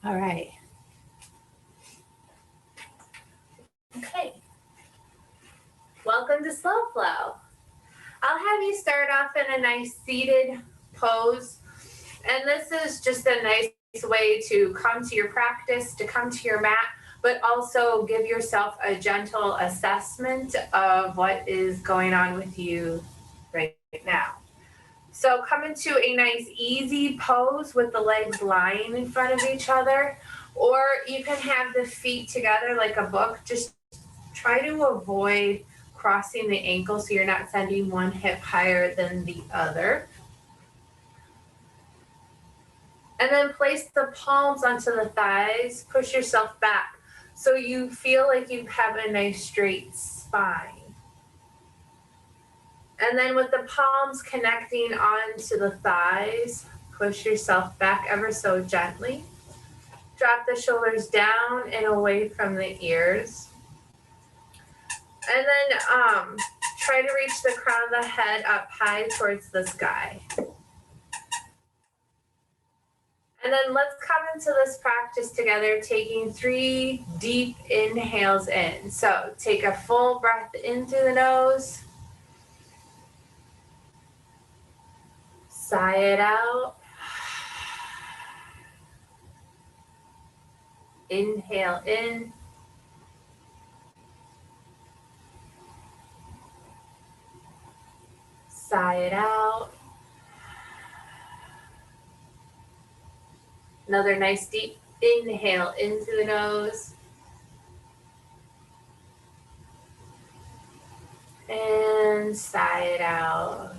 All right. Okay. Welcome to Slow Flow. I'll have you start off in a nice seated pose. And this is just a nice way to come to your practice, to come to your mat, but also give yourself a gentle assessment of what is going on with you right now. So come into a nice easy pose with the legs lying in front of each other, or you can have the feet together like a book. Just try to avoid crossing the ankle so you're not sending one hip higher than the other. And then place the palms onto the thighs, push yourself back so you feel like you have a nice straight spine. And then with the palms connecting onto the thighs, push yourself back ever so gently. Drop the shoulders down and away from the ears. And then try to reach the crown of the head up high towards the sky. And then let's come into this practice together, taking 3 deep inhales in. So take a full breath in through the nose. Sigh it out. Inhale in. Sigh it out. Another nice deep inhale in through the nose. And sigh it out.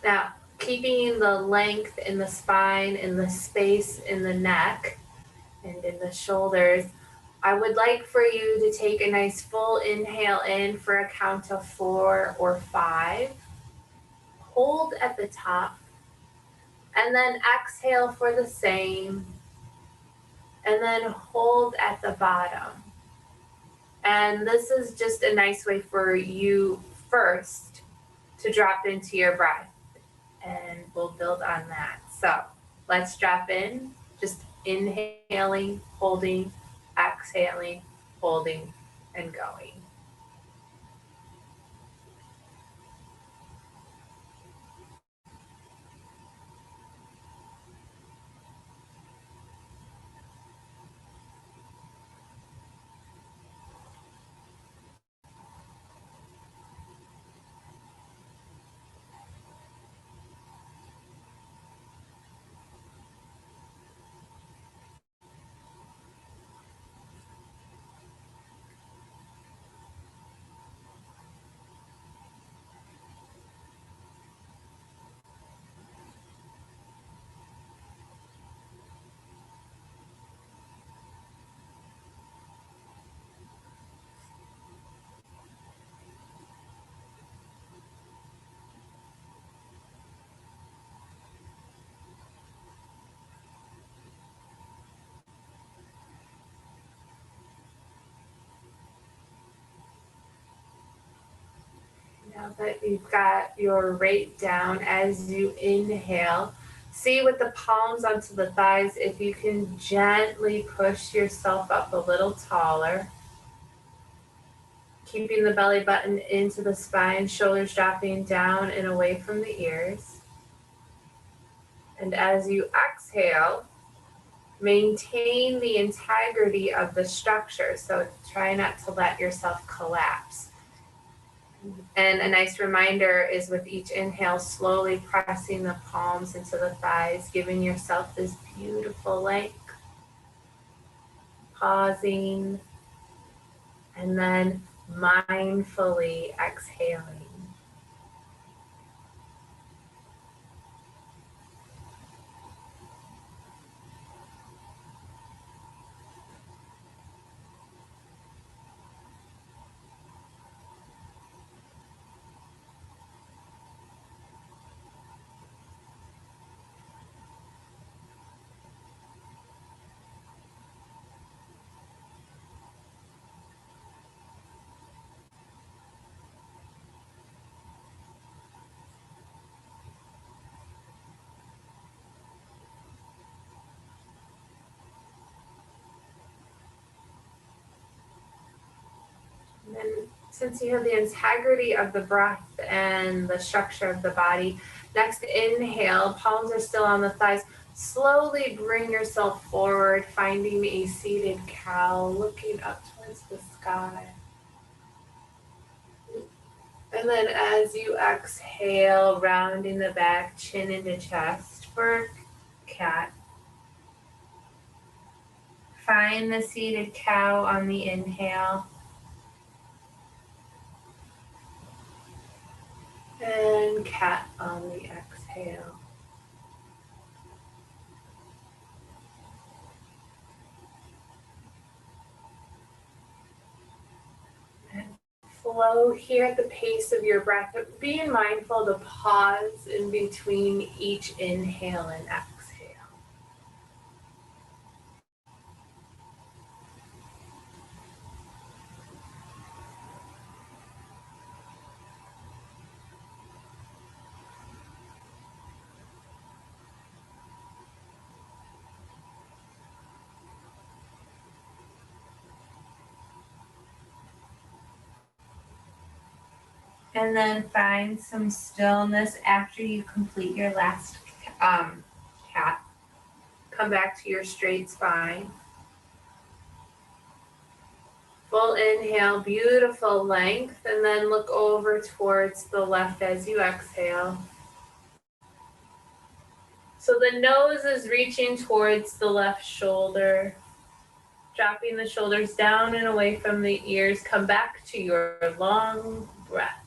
Now, keeping the length in the spine and the space in the neck and in the shoulders, I would like for you to take a nice full inhale in for a count of 4 or 5. Hold at the top, and then exhale for the same, and then hold at the bottom. And this is just a nice way for you first to drop into your breath, and we'll build on that. So let's drop in, just inhaling, holding, exhaling, holding, and going. Now that you've got your rate down, as you inhale, see with the palms onto the thighs if you can gently push yourself up a little taller. Keeping the belly button into the spine, shoulders dropping down and away from the ears. And as you exhale, maintain the integrity of the structure. So try not to let yourself collapse. And a nice reminder is with each inhale, slowly pressing the palms into the thighs, giving yourself this beautiful length. Pausing, and then mindfully exhaling. Since you have the integrity of the breath and the structure of the body, next inhale, palms are still on the thighs. Slowly bring yourself forward, finding a seated cow, looking up towards the sky. And then as you exhale, rounding the back, chin into chest for cat. Find the seated cow on the inhale. And cat on the exhale. And flow here at the pace of your breath, but being mindful to pause in between each inhale and exhale. And then find some stillness after you complete your last cat. Come back to your straight spine. Full inhale, beautiful length, and then look over towards the left as you exhale. So the nose is reaching towards the left shoulder. Dropping the shoulders down and away from the ears. Come back to your long breath.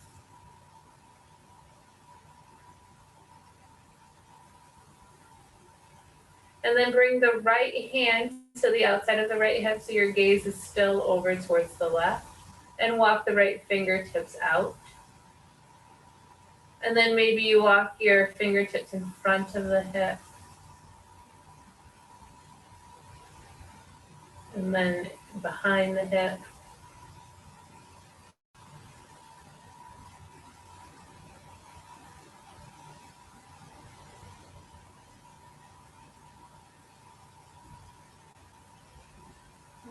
And then bring the right hand to the outside of the right hip so your gaze is still over towards the left. And walk the right fingertips out. And then maybe you walk your fingertips in front of the hip. And then behind the hip.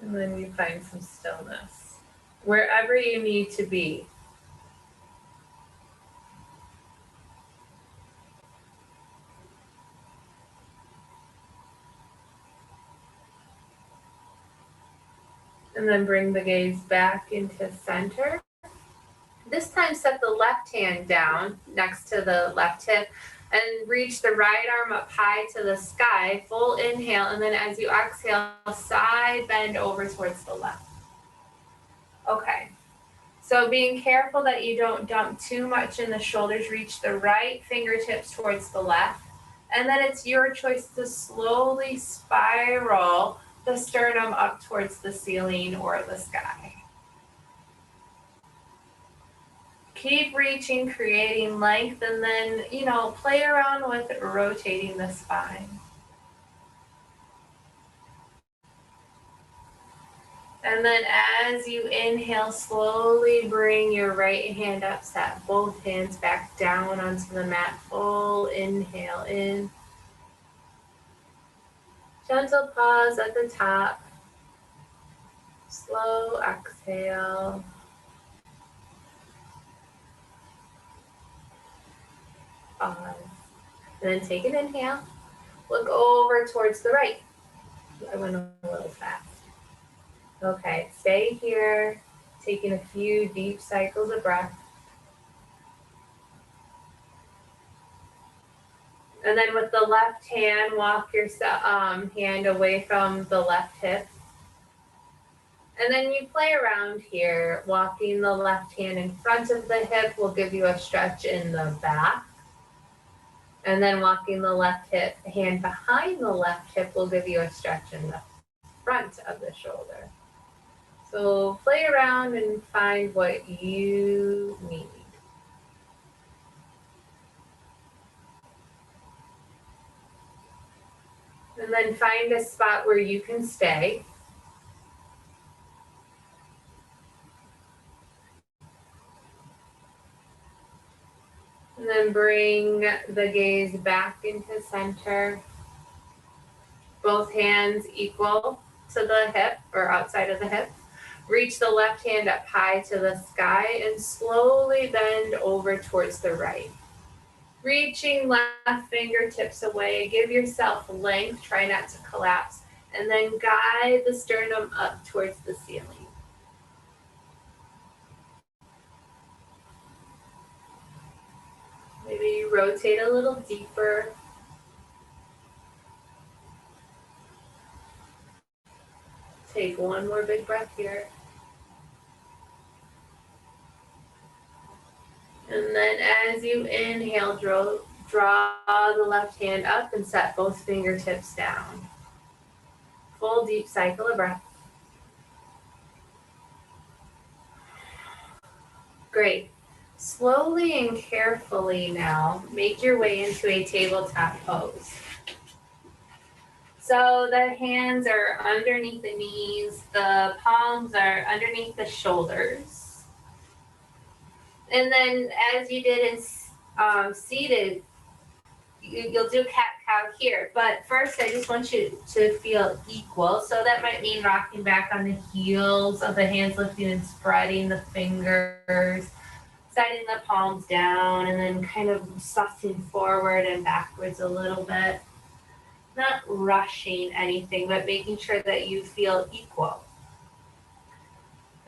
And then you find some stillness. Wherever you need to be. And then bring the gaze back into center. This time set the left hand down next to the left hip and reach the right arm up high to the sky. Full inhale, and then as you exhale, side bend over towards the left. Okay. So being careful that you don't dump too much in the shoulders, reach the right fingertips towards the left. And then it's your choice to slowly spiral the sternum up towards the ceiling or the sky. Keep reaching, creating length, and then, play around with rotating the spine. And then as you inhale, slowly bring your right hand up, set both hands back down onto the mat. Full inhale in. Gentle pause at the top. Slow exhale. Pause. And then take an inhale. Look over towards the right. I went a little fast. Okay, stay here, taking a few deep cycles of breath. And then with the left hand, walk your hand away from the left hip. And then you play around here. Walking the left hand in front of the hip will give you a stretch in the back. And then walking the left hand behind the left hip will give you a stretch in the front of the shoulder. So play around and find what you need. And then find a spot where you can stay. And then bring the gaze back into center. Both hands equal to the hip or outside of the hip. Reach the left hand up high to the sky and slowly bend over towards the right. Reaching left fingertips away, give yourself length, try not to collapse, and then guide the sternum up towards the ceiling. Maybe you rotate a little deeper. Take one more big breath here. And then as you inhale, draw the left hand up and set both fingertips down. Full deep cycle of breath. Great. Slowly and carefully now, make your way into a tabletop pose. So the hands are underneath the knees, the palms are underneath the shoulders. And then as you did in seated, you'll do cat-cow here. But first, I just want you to feel equal. So that might mean rocking back on the heels of the hands, lifting and spreading the fingers, setting the palms down, and then kind of sussing forward and backwards a little bit. Not rushing anything, but making sure that you feel equal.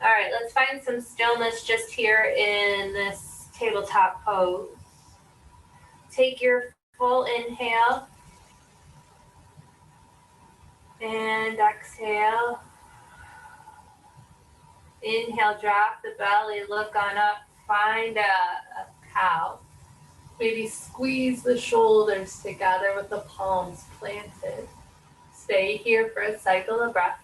All right, let's find some stillness just here in this tabletop pose. Take your full inhale and exhale. Inhale, drop the belly, look on up, find a cow. Maybe squeeze the shoulders together with the palms planted. Stay here for a cycle of breath.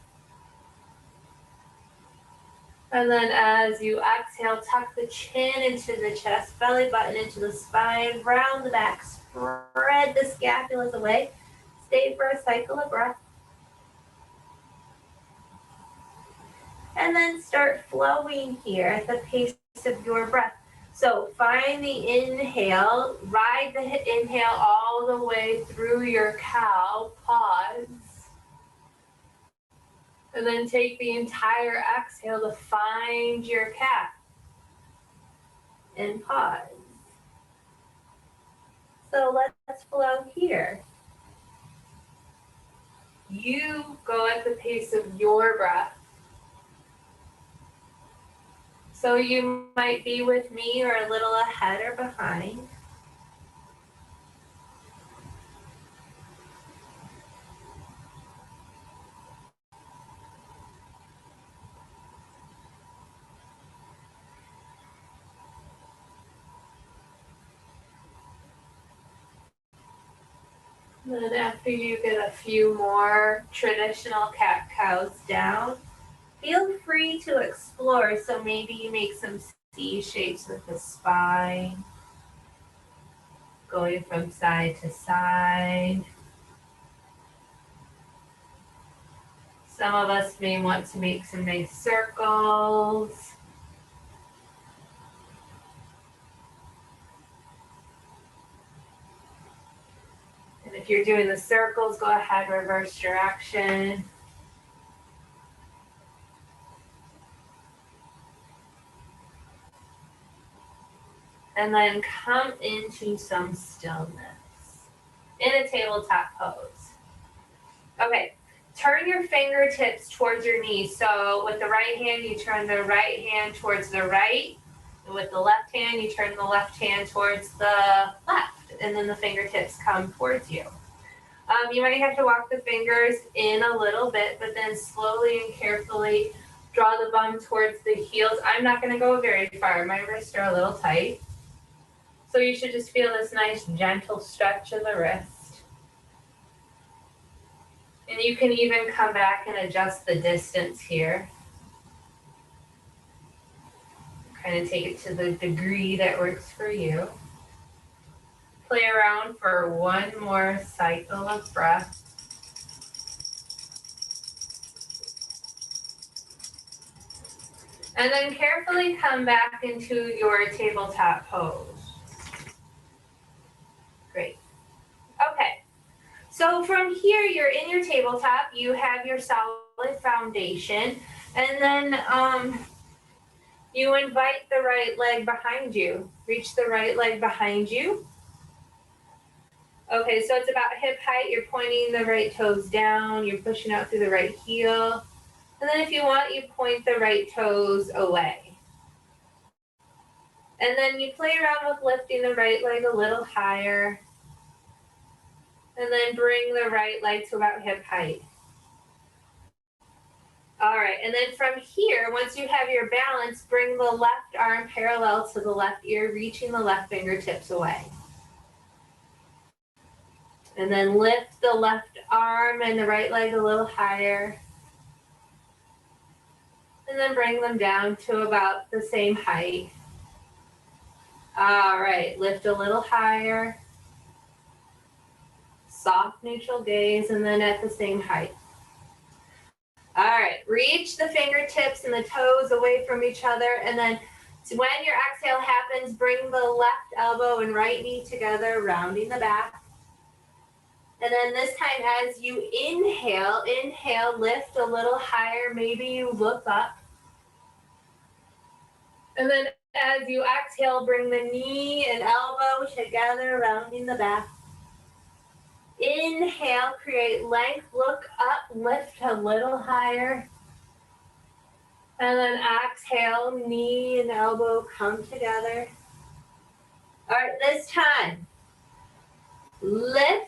And then as you exhale, tuck the chin into the chest, belly button into the spine, round the back, spread the scapulas away. Stay for a cycle of breath. And then start flowing here at the pace of your breath. So find the inhale, ride the inhale all the way through your cow, pause. And then take the entire exhale to find your cat and pause. So let's flow here. You go at the pace of your breath. So you might be with me or a little ahead or behind. Then after you get a few more traditional cat-cows down, feel free to explore. So maybe you make some C shapes with the spine, going from side to side. Some of us may want to make some nice circles. And if you're doing the circles, go ahead, reverse direction. And then come into some stillness in a tabletop pose. Okay, turn your fingertips towards your knees. So with the right hand, you turn the right hand towards the right. And with the left hand, you turn the left hand towards the left. And then the fingertips come towards you. You might have to walk the fingers in a little bit, but then slowly and carefully draw the bum towards the heels. I'm not going to go very far. My wrists are a little tight. So you should just feel this nice gentle stretch of the wrist. And you can even come back and adjust the distance here. Kind of take it to the degree that works for you. Play around for one more cycle of breath. And then carefully come back into your tabletop pose. Great. Okay. So from here, you're in your tabletop. You have your solid foundation. And then you invite the right leg behind you. Reach the right leg behind you. Okay, so it's about hip height. You're pointing the right toes down. You're pushing out through the right heel. And then if you want, you point the right toes away. And then you play around with lifting the right leg a little higher. And then bring the right leg to about hip height. All right, and then from here, once you have your balance, bring the left arm parallel to the left ear, reaching the left fingertips away. And then lift the left arm and the right leg a little higher. And then bring them down to about the same height. All right, lift a little higher. Soft neutral gaze, and then at the same height. All right, reach the fingertips and the toes away from each other, and then when your exhale happens, bring the left elbow and right knee together, rounding the back. And then this time as you inhale, lift a little higher, maybe you look up. And then as you exhale, bring the knee and elbow together, rounding the back. Inhale, create length, look up, lift a little higher. And then exhale, knee and elbow come together. All right, this time, lengthen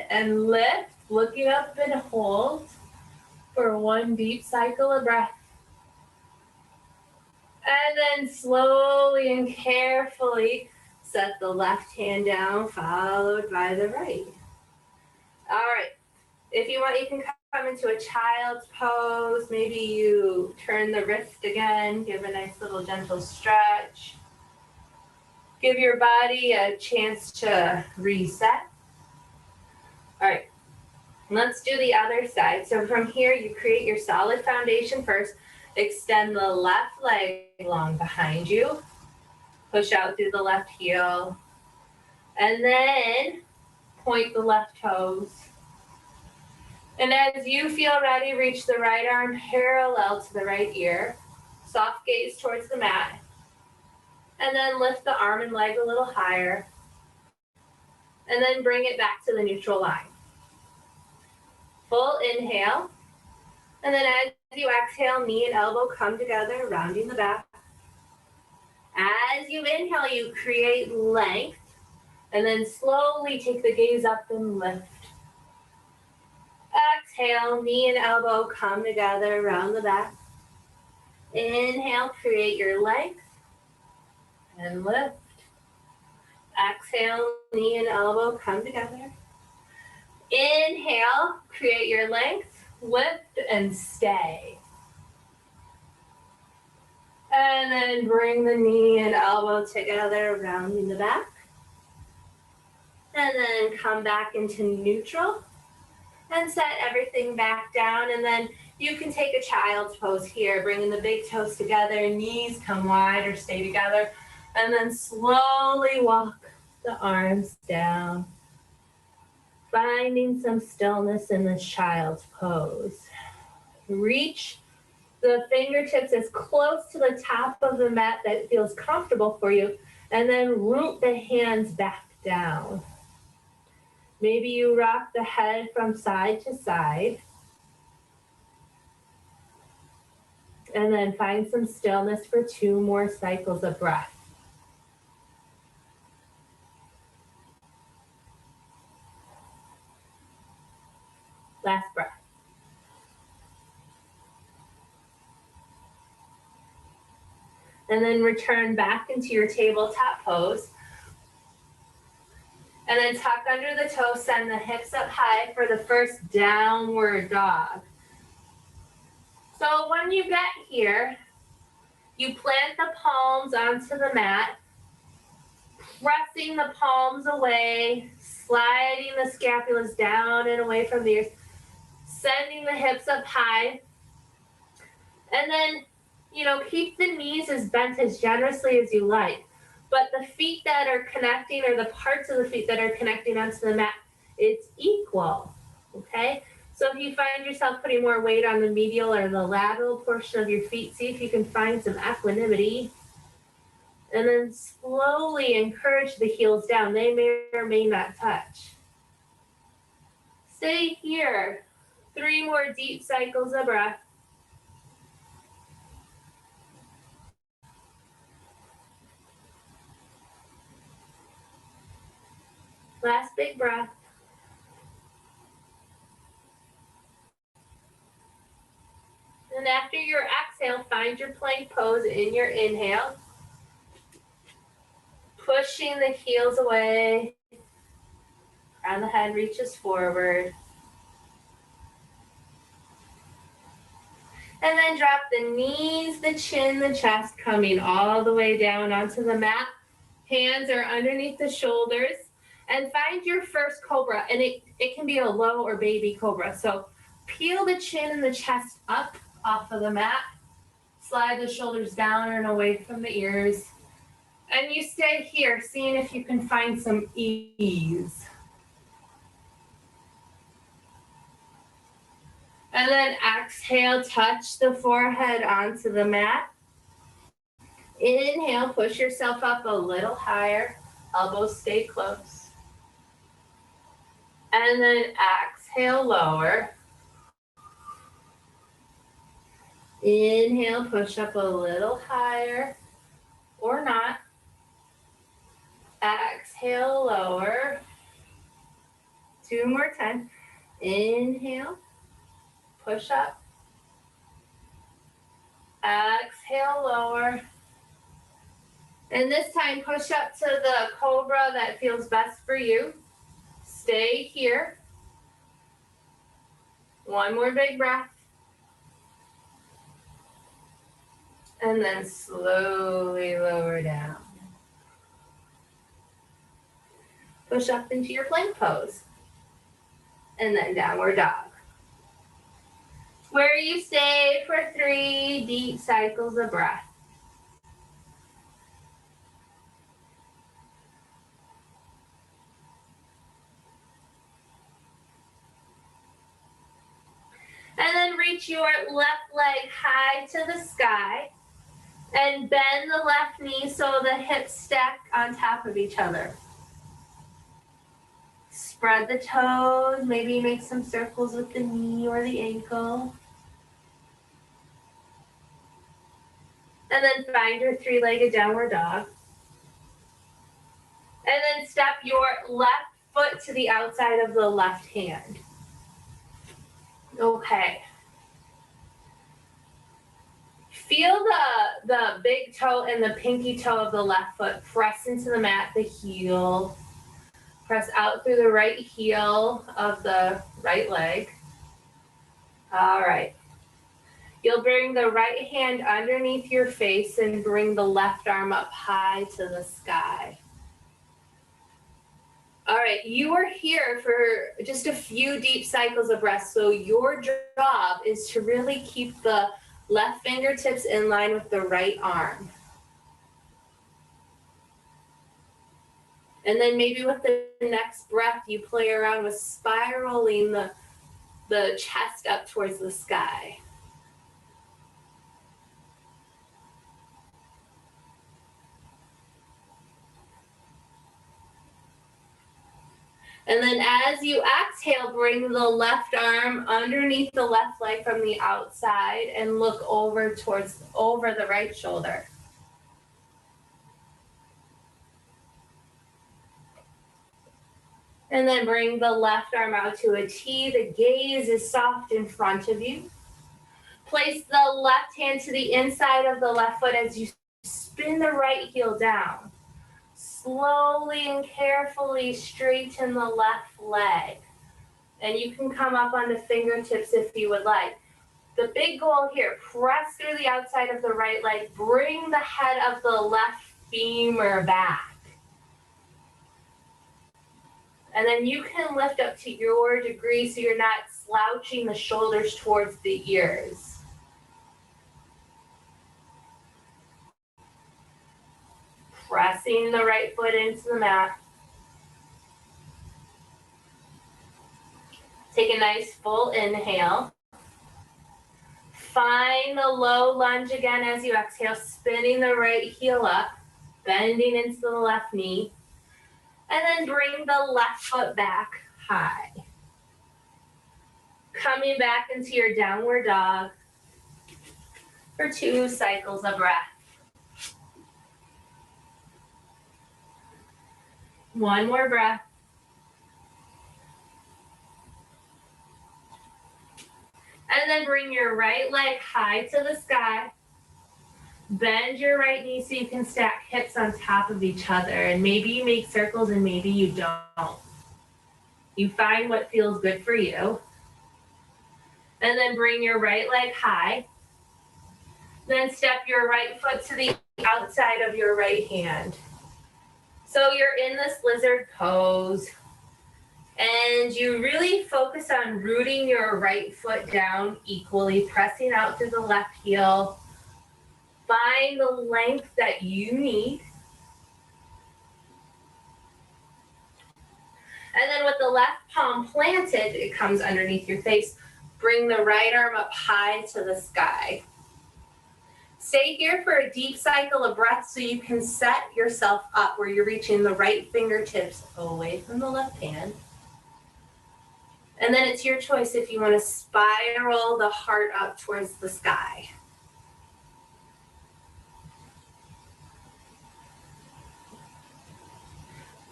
and lift, looking up and hold for one deep cycle of breath. And then slowly and carefully set the left hand down, followed by the right. All right, if you want, you can come into a child's pose. Maybe you turn the wrist again, give a nice little gentle stretch. Give your body a chance to reset. All right, let's do the other side. So from here, you create your solid foundation first. Extend the left leg long behind you. Push out through the left heel. And then point the left toes. And as you feel ready, reach the right arm parallel to the right ear. Soft gaze towards the mat. And then lift the arm and leg a little higher. And then bring it back to the neutral line. Full inhale. And then as you exhale, knee and elbow come together, rounding the back. As you inhale, you create length. And then slowly take the gaze up and lift. Exhale, knee and elbow come together, round the back. Inhale, create your length. And lift. Exhale, knee and elbow come together. Inhale, create your length. Lift and stay. And then bring the knee and elbow together, rounding the back. And then come back into neutral. And set everything back down. And then you can take a child's pose here, bringing the big toes together, knees come wide or stay together. And then slowly walk the arms down. Finding some stillness in this child's pose. Reach the fingertips as close to the top of the mat that feels comfortable for you, and then root the hands back down. Maybe you rock the head from side to side. And then find some stillness for 2 more cycles of breath. Last breath. And then return back into your tabletop pose. And then tuck under the toes, send the hips up high for the first downward dog. So when you get here, you plant the palms onto the mat, pressing the palms away, sliding the scapulas down and away from the ears, sending the hips up high. And then, keep the knees as bent as generously as you like. But the feet that are connecting, or the parts of the feet that are connecting onto the mat, it's equal, okay? So if you find yourself putting more weight on the medial or the lateral portion of your feet, see if you can find some equanimity. And then slowly encourage the heels down. They may or may not touch. Stay here. 3 more deep cycles of breath. Last big breath. And after your exhale, find your plank pose in your inhale. Pushing the heels away. Crown of the head reaches forward. And then drop the knees, the chin, the chest, coming all the way down onto the mat. Hands are underneath the shoulders. And find your first cobra. And it can be a low or baby cobra. So peel the chin and the chest up off of the mat. Slide the shoulders down and away from the ears. And you stay here, seeing if you can find some ease. And then exhale, touch the forehead onto the mat. Inhale, push yourself up a little higher. Elbows stay close. And then exhale, lower. Inhale, push up a little higher or not. Exhale, lower. 2 more times. Inhale, push up. Exhale, lower. And this time, push up to the cobra that feels best for you. Stay here. 1 more big breath. And then slowly lower down. Push up into your plank pose. And then downward dog. Where you stay for 3 deep cycles of breath. And then reach your left leg high to the sky. And bend the left knee so the hips stack on top of each other. Spread the toes, maybe make some circles with the knee or the ankle. And then find your 3-legged downward dog. And then step your left foot to the outside of the left hand. Okay. Feel the big toe and the pinky toe of the left foot press into the mat, the heel. Press out through the right heel of the right leg. All right. You'll bring the right hand underneath your face and bring the left arm up high to the sky. All right, you are here for just a few deep cycles of breath. So your job is to really keep the left fingertips in line with the right arm. And then maybe with the next breath, you play around with spiraling the chest up towards the sky. And then as you exhale, bring the left arm underneath the left leg from the outside and look over the right shoulder. And then bring the left arm out to a T. The gaze is soft in front of you. Place the left hand to the inside of the left foot as you spin the right heel down. Slowly and carefully straighten the left leg. And you can come up on the fingertips if you would like. The big goal here, press through the outside of the right leg. Bring the head of the left femur back. And then you can lift up to your degree so you're not slouching the shoulders towards the ears. Pressing the right foot into the mat. Take a nice full inhale. Find the low lunge again as you exhale, spinning the right heel up, bending into the left knee, and then bring the left foot back high. Coming back into your downward dog for 2 cycles of breath. 1 more breath. And then bring your right leg high to the sky. Bend your right knee so you can stack hips on top of each other. And maybe you make circles and maybe you don't. You find what feels good for you. And then bring your right leg high. Then step your right foot to the outside of your right hand. So you're in this lizard pose. And you really focus on rooting your right foot down equally, pressing out through the left heel. Find the length that you need. And then with the left palm planted, it comes underneath your face. Bring the right arm up high to the sky. Stay here for a deep cycle of breath so you can set yourself up where you're reaching the right fingertips away from the left hand. And then it's your choice if you want to spiral the heart up towards the sky.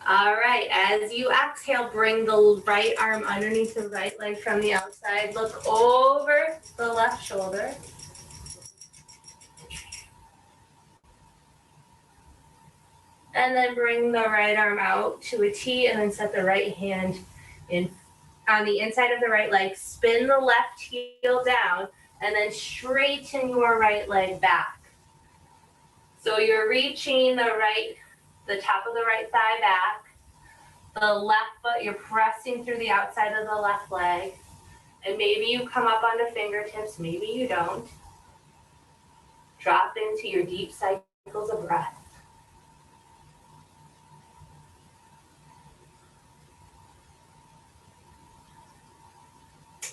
All right, as you exhale, bring the right arm underneath the right leg from the outside. Look over the left shoulder. And then bring the right arm out to a T and then set the right hand in on the inside of the right leg. Spin the left heel down and then straighten your right leg back. So you're reaching the top of the right thigh back. The left foot, you're pressing through the outside of the left leg. And maybe you come up onto fingertips, maybe you don't. Drop into your deep cycles of breath.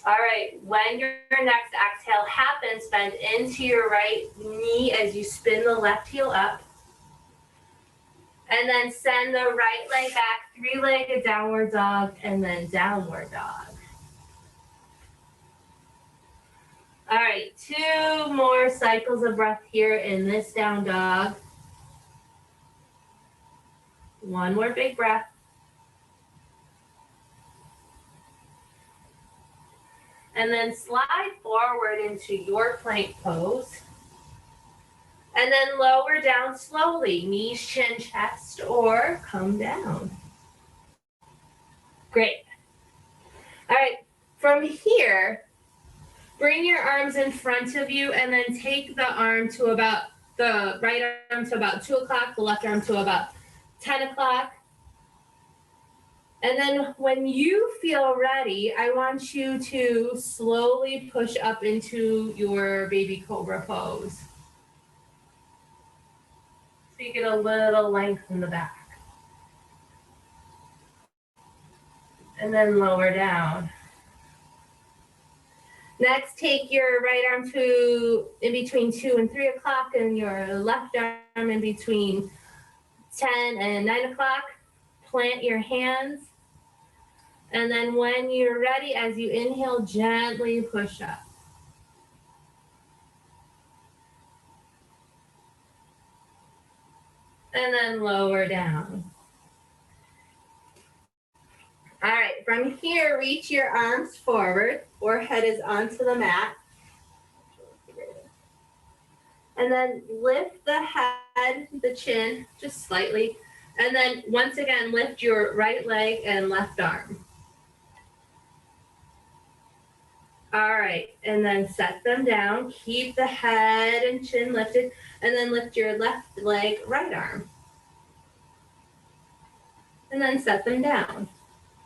All right, when your next exhale happens, bend into your right knee as you spin the left heel up. And then send the right leg back, 3-legged downward dog, and then downward dog. All right, 2 more cycles of breath here in this down dog. 1 more big breath. And then slide forward into your plank pose. And then lower down slowly, knees, chin, chest, or come down. Great. All right, from here, bring your arms in front of you and then take the right arm to about 2 o'clock, the left arm to about 10 o'clock. And then when you feel ready, I want you to slowly push up into your baby cobra pose. So you get a little length in the back. And then lower down. Next, take your right arm to in between 2 and 3 o'clock and your left arm in between 10 and 9 o'clock. Plant your hands. And then when you're ready, as you inhale, gently push up. And then lower down. All right, from here, reach your arms forward. Forehead is onto the mat. And then lift the head, the chin, just slightly. And then once again, lift your right leg and left arm. All right, and then set them down. Keep the head and chin lifted, and then lift your left leg, right arm. And then set them down.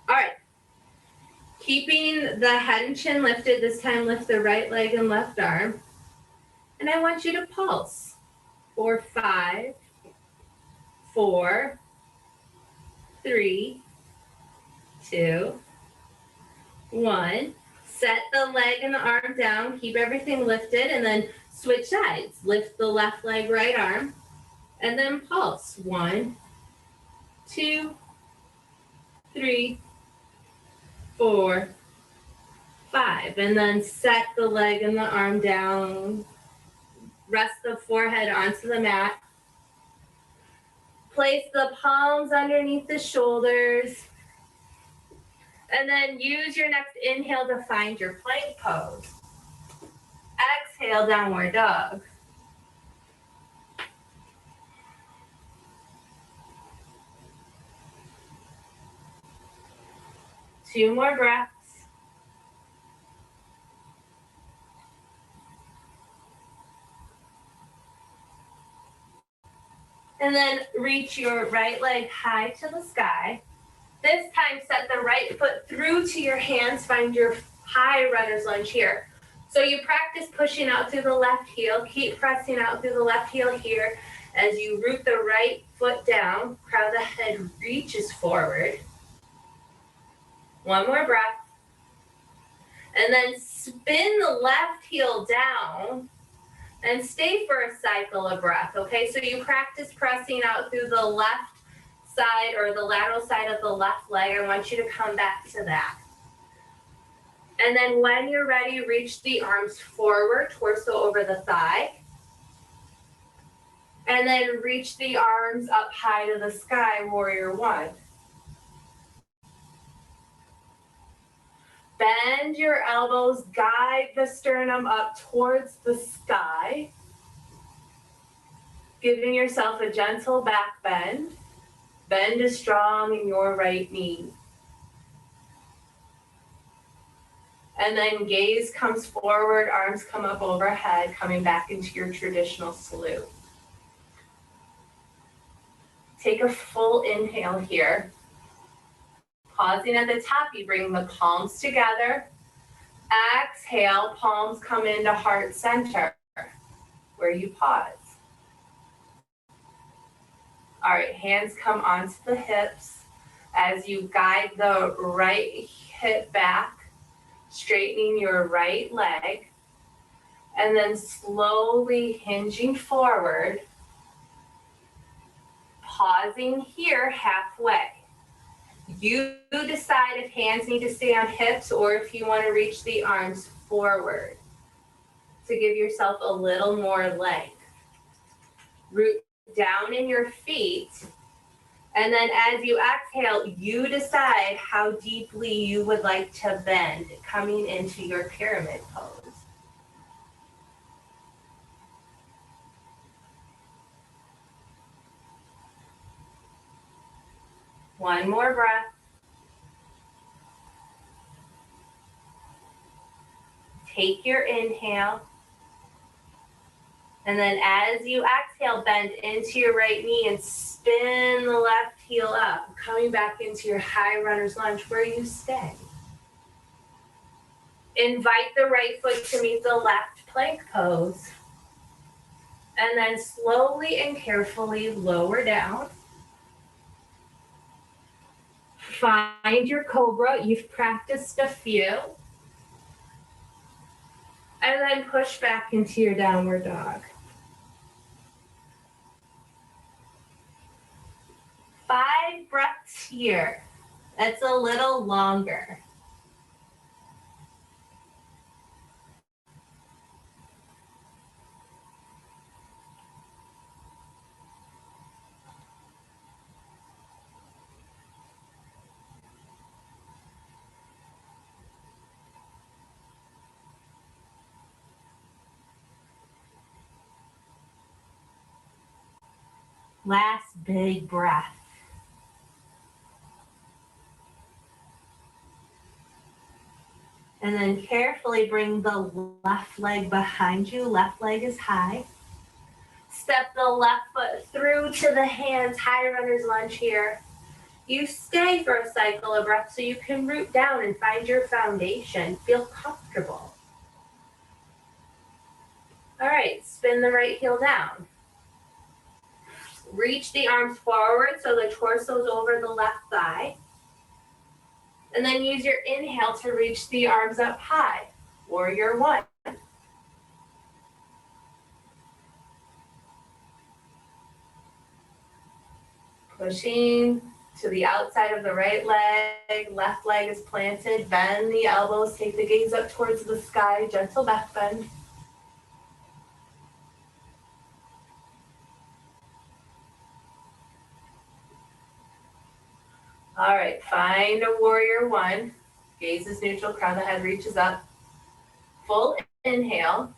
All right, keeping the head and chin lifted, this time lift the right leg and left arm. And I want you to pulse for 5, 4, 3, 2, 1. Set the leg and the arm down, keep everything lifted, and then switch sides. Lift the left leg, right arm, and then pulse. 1, 2, 3, 4, 5. And then set the leg and the arm down. Rest the forehead onto the mat. Place the palms underneath the shoulders. And then use your next inhale to find your plank pose. Exhale, downward dog. Two more breaths. And then reach your right leg high to the sky. This time, set the right foot through to your hands. Find your high runner's lunge here. So you practice pushing out through the left heel. Keep pressing out through the left heel here as you root the right foot down. Crown the head reaches forward. One more breath. And then spin the left heel down and stay for a cycle of breath, okay? So you practice pressing out through the left side or the lateral side of the left leg. I want you to come back to that. And then when you're ready, reach the arms forward, torso over the thigh. And then reach the arms up high to the sky, warrior 1. Bend your elbows, guide the sternum up towards the sky. Giving yourself a gentle back bend. Bend is strong in your right knee. And then gaze comes forward, arms come up overhead, coming back into your traditional salute. Take a full inhale here. Pausing at the top, you bring the palms together. Exhale, palms come into heart center, where you pause. All right, hands come onto the hips as you guide the right hip back, straightening your right leg, and then slowly hinging forward, pausing here halfway. You decide if hands need to stay on hips or if you want to reach the arms forward to give yourself a little more length. Root down in your feet, and then as you exhale, you decide how deeply you would like to bend, coming into your pyramid pose. One more breath. Take your inhale. And then as you exhale, bend into your right knee and spin the left heel up, coming back into your high runner's lunge where you stay. Invite the right foot to meet the left plank pose. And then slowly and carefully lower down. Find your cobra. You've practiced a few. And then push back into your downward dog. 5 breaths here. That's a little longer. Last big breath. And then carefully bring the left leg behind you. Left leg is high. Step the left foot through to the hands, high runner's lunge here. You stay for a cycle of breath so you can root down and find your foundation. Feel comfortable. All right, spin the right heel down. Reach the arms forward so the torso's over the left thigh. And then use your inhale to reach the arms up high, warrior one. Pushing to the outside of the right leg, left leg is planted, bend the elbows, take the gaze up towards the sky, gentle back bend. All right, find a warrior one. Gaze is neutral, crown of the head reaches up. Full inhale.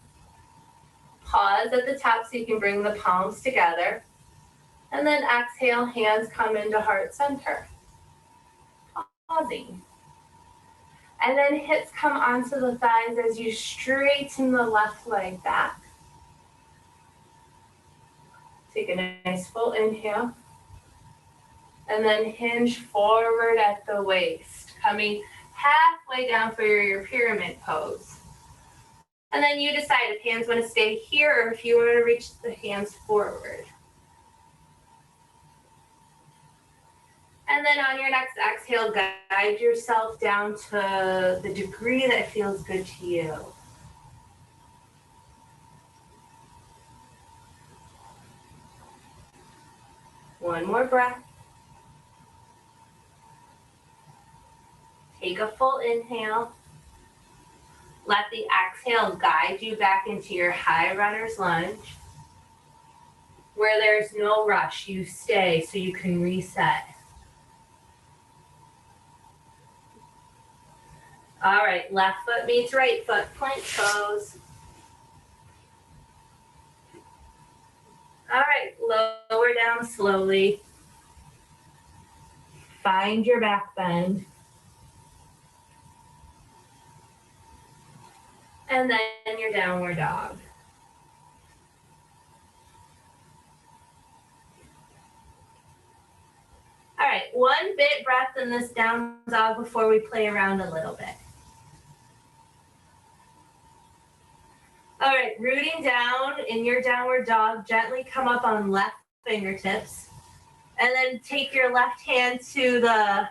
Pause at the top so you can bring the palms together. And then exhale, hands come into heart center. Pausing. And then hips come onto the thighs as you straighten the left leg back. Take a nice full inhale. And then hinge forward at the waist, coming halfway down for your pyramid pose. And then you decide if hands want to stay here or if you want to reach the hands forward. And then on your next exhale, guide yourself down to the degree that feels good to you. One more breath. Take a full inhale. Let the exhale guide you back into your high runner's lunge. Where there's no rush, you stay so you can reset. All right, left foot meets right foot, plank pose. All right, lower down slowly. Find your back bend. And then your downward dog. All right, one bit breath in this down dog before we play around a little bit. All right, rooting down in your downward dog, gently come up on left fingertips. And then take your left hand to the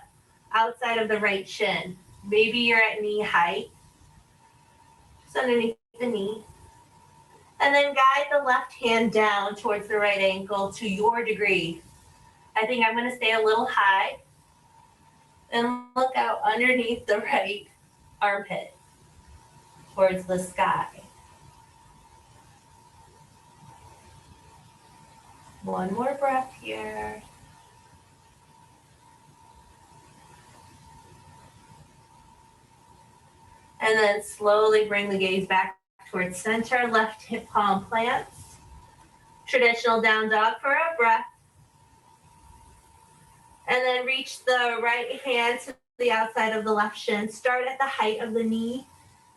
outside of the right shin. Maybe you're at knee height. Just underneath the knee. And then guide the left hand down towards the right ankle to your degree. I think I'm going to stay a little high and look out underneath the right armpit towards the sky. One more breath here. And then slowly bring the gaze back towards center, left hip palm plants. Traditional down dog for a breath. And then reach the right hand to the outside of the left shin. Start at the height of the knee.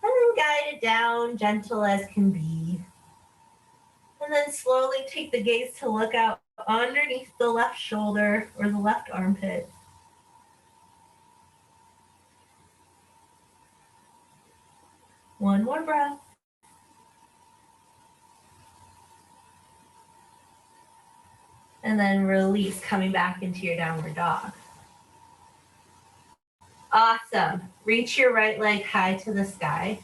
And then guide it down, gentle as can be. And then slowly take the gaze to look out underneath the left shoulder or the left armpit. One more breath. And then release, coming back into your downward dog. Awesome. Reach your right leg high to the sky.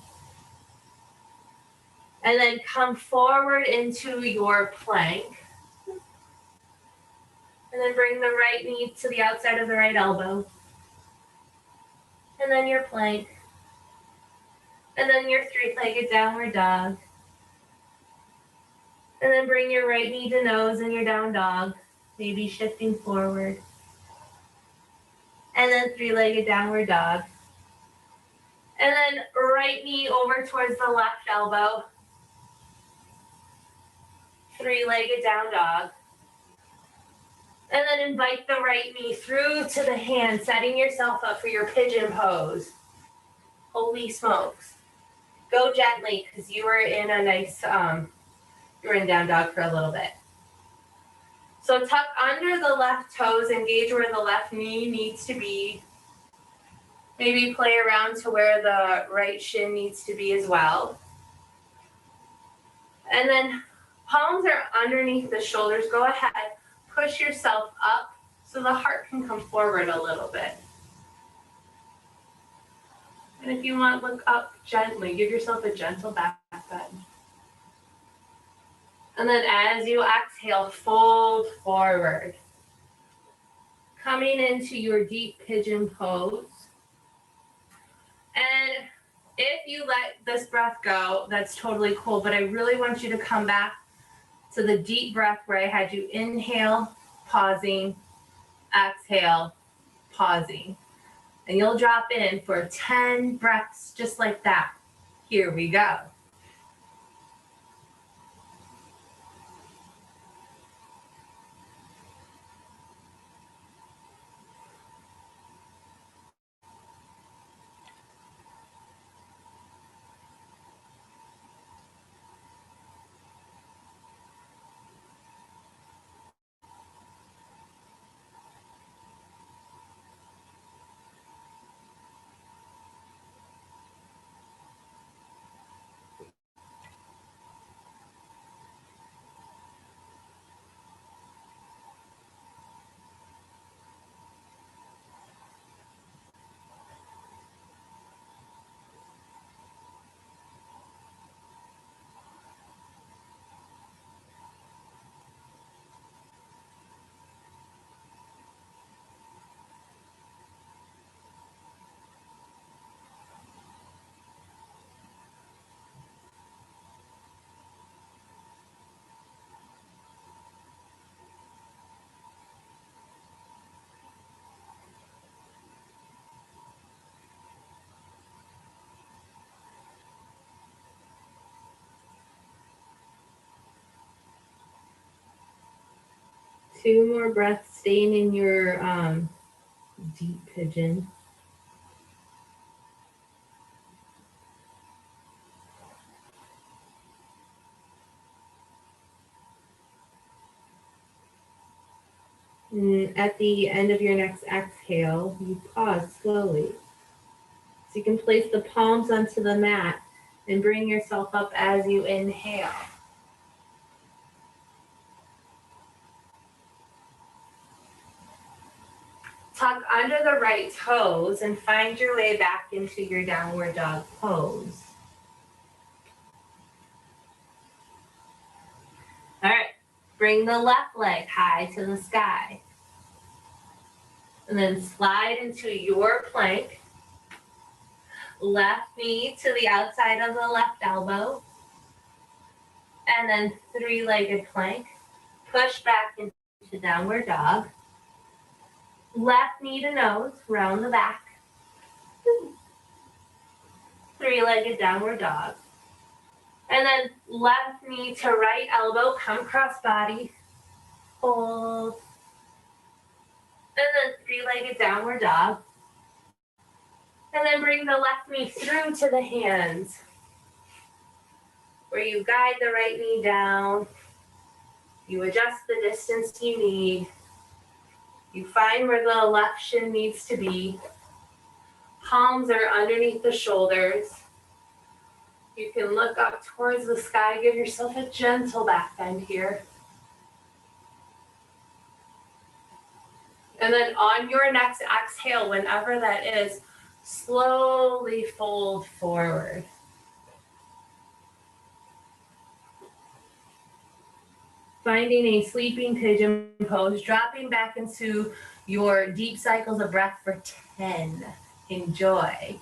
And then come forward into your plank. And then bring the right knee to the outside of the right elbow. And then your plank. And then your three-legged downward dog. And then bring your right knee to nose in your down dog, maybe shifting forward. And then three-legged downward dog. And then right knee over towards the left elbow. Three-legged down dog. And then invite the right knee through to the hand, setting yourself up for your pigeon pose. Holy smokes. Go gently, because you were in a nice, you were in down dog for a little bit. So tuck under the left toes, engage where the left knee needs to be. Maybe play around to where the right shin needs to be as well. And then palms are underneath the shoulders. Go ahead, push yourself up so the heart can come forward a little bit. And if you want, look up gently. Give yourself a gentle back bend. And then as you exhale, fold forward. Coming into your deep pigeon pose. And if you let this breath go, that's totally cool. But I really want you to come back to the deep breath where I had you inhale, pausing, exhale, pausing. And you'll drop in for 10 breaths just like that. Here we go. 2 more breaths, staying in your deep pigeon. And at the end of your next exhale, you pause slowly. So you can place the palms onto the mat and bring yourself up as you inhale. Tuck under the right toes and find your way back into your downward dog pose. All right, bring the left leg high to the sky. And then slide into your plank. Left knee to the outside of the left elbow. And then 3-legged plank. Push back into downward dog. Left knee to nose, round the back. 3-legged downward dog. And then left knee to right elbow, come cross body. Hold. And then 3-legged downward dog. And then bring the left knee through to the hands, where you guide the right knee down. You adjust the distance you need. You find where the left shin needs to be. Palms are underneath the shoulders. You can look up towards the sky. Give yourself a gentle back bend here. And then on your next exhale, whenever that is, slowly fold forward. Finding a sleeping pigeon pose, dropping back into your deep cycles of breath for 10. Enjoy.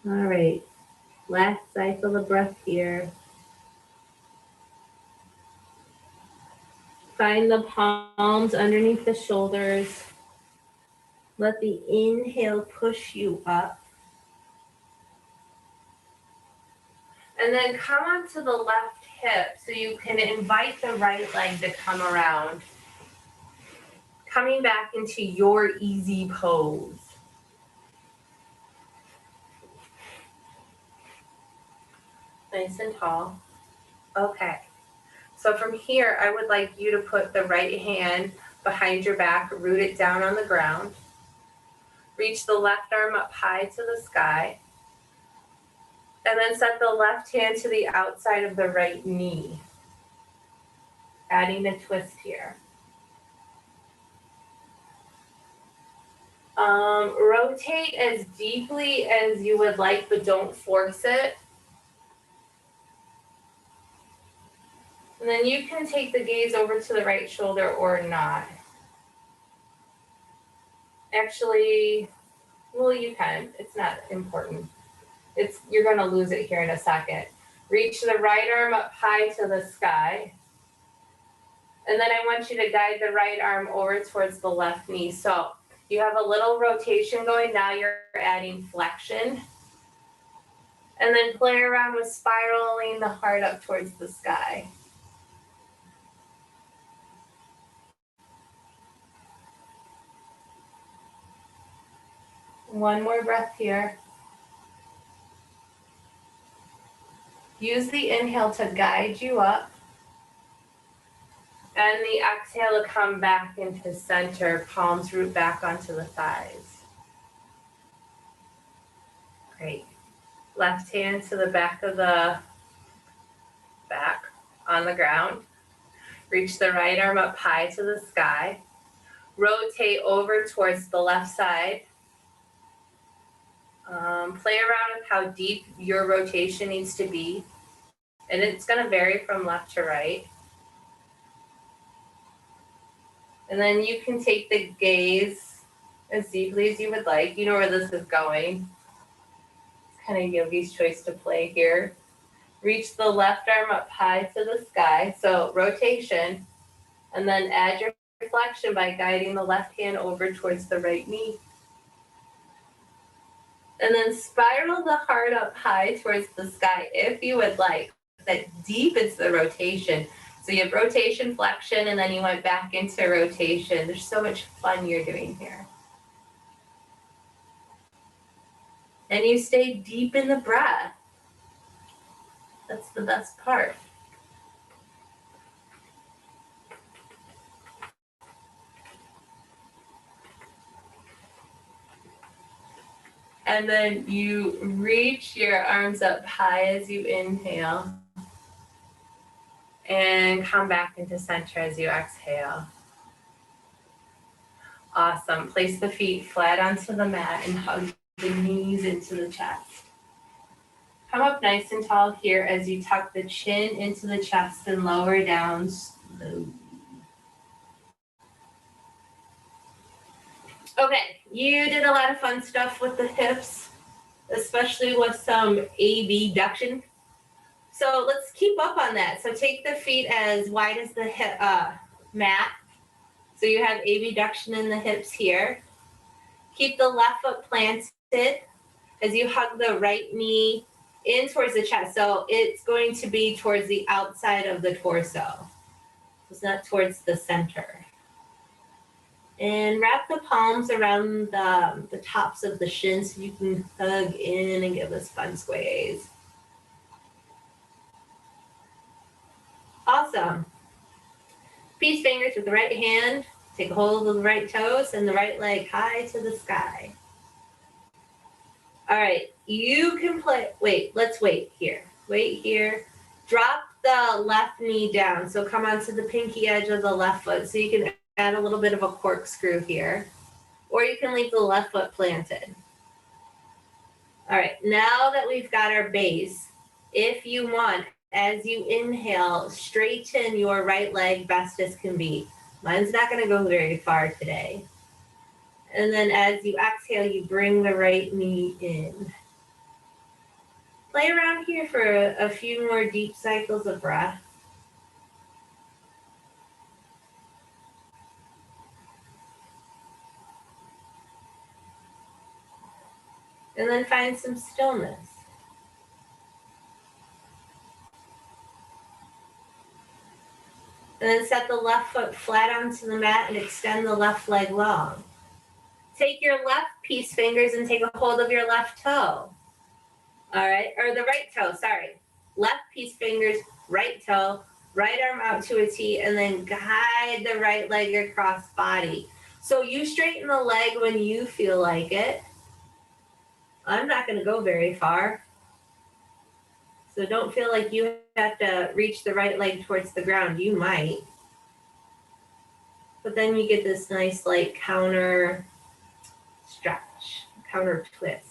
All right, last cycle of breath here. Find the palms underneath the shoulders. Let the inhale push you up. And then come onto the left hip so you can invite the right leg to come around. Coming back into your easy pose. Nice and tall. Okay. So from here, I would like you to put the right hand behind your back, root it down on the ground. Reach the left arm up high to the sky. And then set the left hand to the outside of the right knee. Adding a twist here. Rotate as deeply as you would like, but don't force it. And then you can take the gaze over to the right shoulder or not. Actually, well, you can. It's not important. You're going to lose it here in a second. Reach the right arm up high to the sky. And then I want you to guide the right arm over towards the left knee. So you have a little rotation going. Now you're adding flexion. And then play around with spiraling the heart up towards the sky. One more breath here. Use the inhale to guide you up. And the exhale to come back into center, palms root back onto the thighs. Great. Left hand to the back of the back on the ground. Reach the right arm up high to the sky. Rotate over towards the left side. Play around with how deep your rotation needs to be. And it's going to vary from left to right. And then you can take the gaze as deeply as you would like. You know where this is going. It's kind of yogi's choice to play here. Reach the left arm up high to the sky. So rotation. And then add your flexion by guiding the left hand over towards the right knee. And then spiral the heart up high towards the sky if you would like. That deepens the rotation. So you have rotation, flexion, and then you went back into rotation. There's so much fun you're doing here. And you stay deep in the breath. That's the best part. And then you reach your arms up high as you inhale. And come back into center as you exhale. Awesome. Place the feet flat onto the mat and hug the knees into the chest. Come up nice and tall here as you tuck the chin into the chest and lower down slowly. Okay, you did a lot of fun stuff with the hips, especially with some abduction. So let's keep up on that. So take the feet as wide as the hip, mat. So you have abduction in the hips here. Keep the left foot planted as you hug the right knee in towards the chest. So it's going to be towards the outside of the torso. It's not towards the center. And wrap the palms around the tops of the shins so you can hug in and give this fun squeeze. Awesome. Peace fingers with the right hand. Take a hold of the right toes and the right leg high to the sky. All right, you can play, let's wait here. Wait here. Drop the left knee down. So come onto the pinky edge of the left foot. So you can add a little bit of a corkscrew here. Or you can leave the left foot planted. All right, now that we've got our base, if you want, as you inhale, straighten your right leg best as can be. Mine's not going to go very far today. And then as you exhale, you bring the right knee in. play around here for a few more deep cycles of breath. And then find some stillness. And then set the left foot flat onto the mat and extend the left leg long. Take your left peace fingers and take a hold of your left toe. All right, or the right toe, sorry. Left peace fingers, right toe, right arm out to a T, and then guide the right leg across body. So you straighten the leg when you feel like it. I'm not going to go very far. So don't feel like you have to reach the right leg towards the ground. You might. But then you get this nice like counter stretch, counter twist.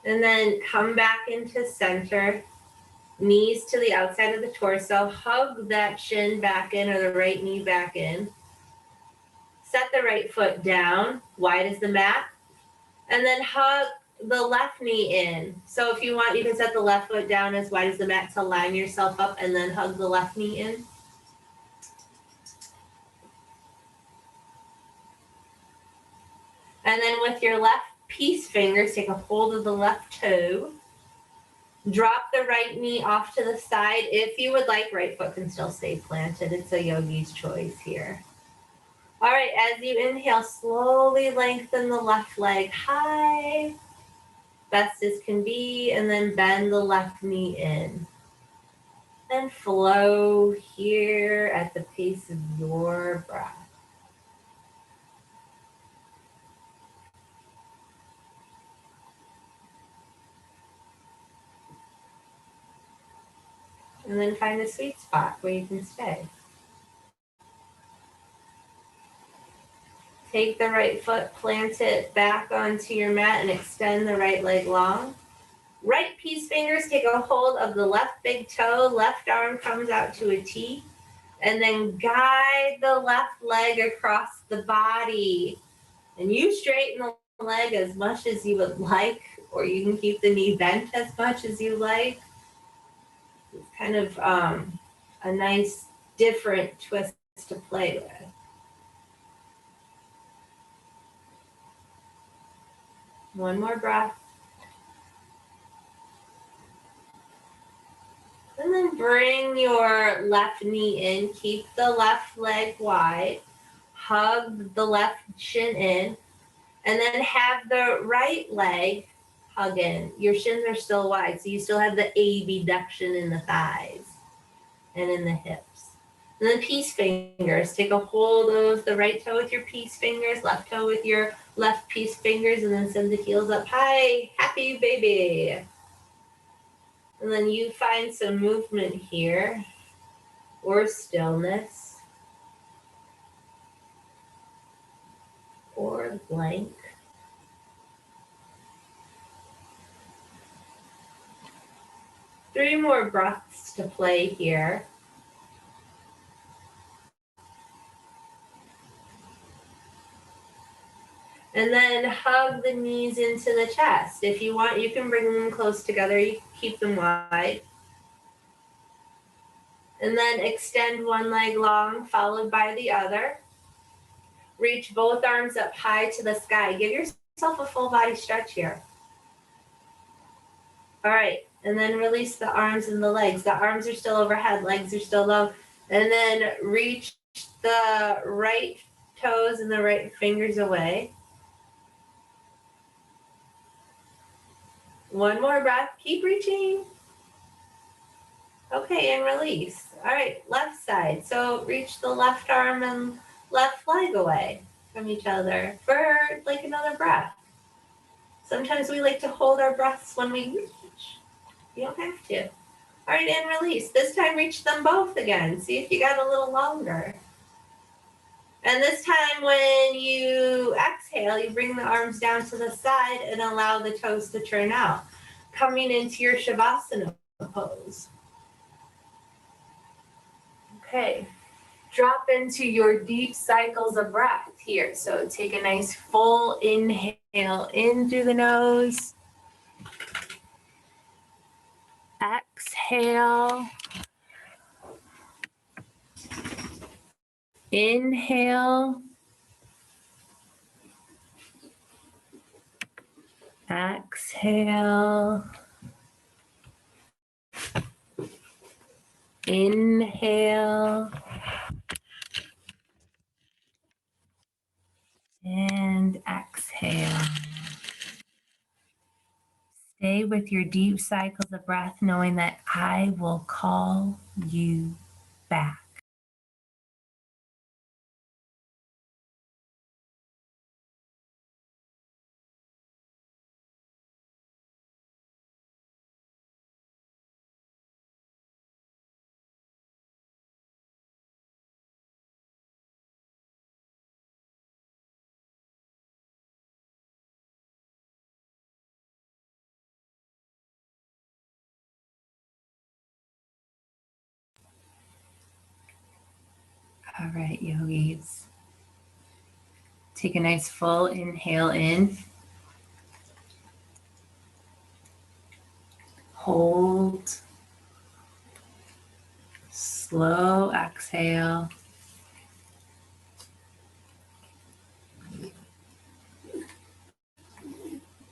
And then come back into center, knees to the outside of the torso, hug that shin back in or the right knee back in. Set the right foot down, wide as the mat, and then hug the left knee in. So if you want, you can set the left foot down as wide as the mat to line yourself up and then hug the left knee in. And then with your left peace fingers, take a hold of the left toe. Drop the right knee off to the side. If you would like, right foot can still stay planted. It's a yogi's choice here. All right, as you inhale, slowly lengthen the left leg high, best as can be, and then bend the left knee in. And flow here at the pace of your breath. And then find a sweet spot where you can stay. Take the right foot, plant it back onto your mat and extend the right leg long. Right peace fingers take a hold of the left big toe, left arm comes out to a T, and then guide the left leg across the body. And you straighten the leg as much as you would like, or you can keep the knee bent as much as you like. It's kind of a nice different twist to play with. One more breath. And then bring your left knee in. Keep the left leg wide. Hug the left shin in. And then have the right leg hug in. Your shins are still wide, so you still have the abduction in the thighs and in the hips. And then peace fingers. Take a hold of the right toe with your peace fingers, left toe with your left peace fingers, and then send the heels up high. Happy baby. And then you find some movement here or stillness or blank. Three more breaths to play here. And then hug the knees into the chest. If you want, you can bring them close together. You can keep them wide. And then extend one leg long, followed by the other. Reach both arms up high to the sky. Give yourself a full body stretch here. All right, and then release the arms and the legs. The arms are still overhead, legs are still low. And then reach the right toes and the right fingers away. One more breath, keep reaching. Okay, and release. All right, left side. So reach the left arm and left leg away from each other for like another breath. Sometimes we like to hold our breaths when we reach. You don't have to. All right, and release. This time reach them both again. See if you got a little longer. And this time when you exhale, you bring the arms down to the side and allow the toes to turn out. Coming into your Shavasana pose. Okay, drop into your deep cycles of breath here. So take a nice full inhale in through the nose. exhale. Inhale. Exhale. Inhale. And exhale. Stay with your deep cycles of breath, knowing that I will call you back. All right, yogis. Take a nice full inhale in. Hold. Slow exhale.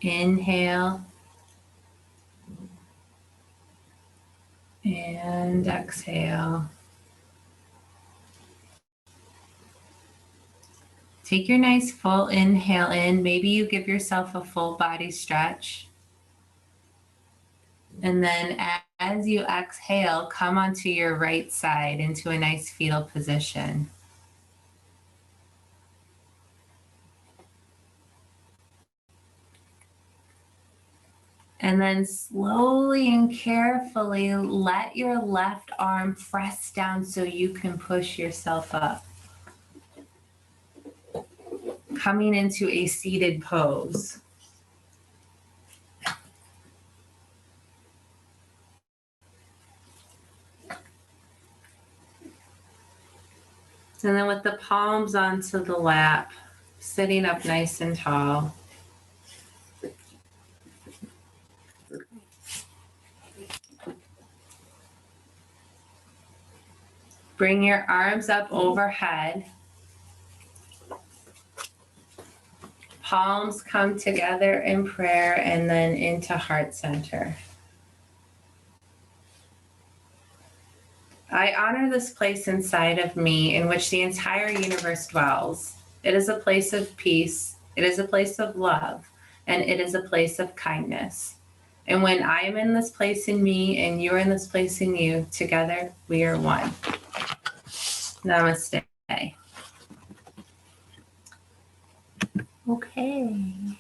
Inhale. And exhale. Take your nice full inhale in. Maybe you give yourself a full body stretch. And then as you exhale, come onto your right side into a nice fetal position. And then slowly and carefully let your left arm press down so you can push yourself up. Coming into a seated pose. And then with the palms onto the lap, sitting up nice and tall. Bring your arms up overhead. Palms come together in prayer and then into heart center. I honor this place inside of me in which the entire universe dwells. It is a place of peace. It is a place of love. And it is a place of kindness. And when I am in this place in me and you're in this place in you, together we are one. Namaste. Okay.